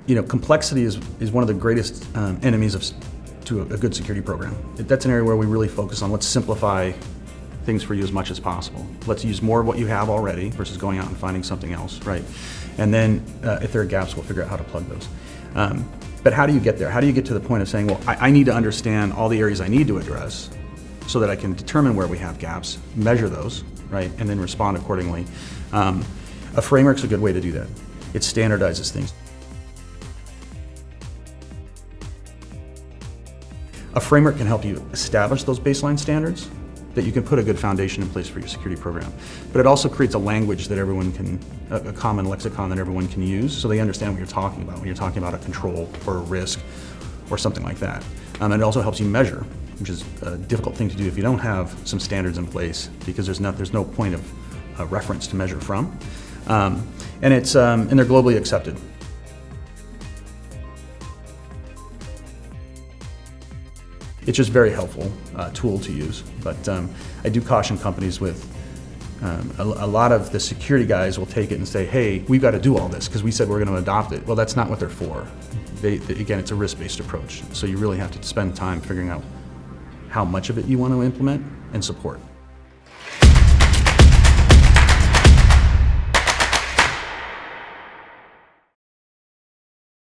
Complexity is one of the greatest enemies to a good security program. That's an area where we really focus on let's simplify things for you as much as possible. Let's use more of what you have already versus going out and finding something else, right? And then if there are gaps, we'll figure out how to plug those. But how do you get there? How do you get to the point of saying, well, I need to understand all the areas I need to address so that I can determine where we have gaps, measure those, right, and then respond accordingly. A framework's a good way to do that. It standardizes things. A framework can help you establish those baseline standards that you can put a good foundation in place for your security program. But it also creates a language that everyone can, a common lexicon that everyone can use so they understand what you're talking about when you're talking about a control or a risk or something like that. And it also helps you measure, which is a difficult thing to do if you don't have some standards in place because there's no point of reference to measure from. And they're globally accepted. It's just a very helpful tool to use, but I do caution companies with a lot of the security guys will take it and say, hey, we've got to do all this because we said we're going to adopt it. Well, that's not what they're for. Again, it's a risk-based approach, so you really have to spend time figuring out how much of it you want to implement and support.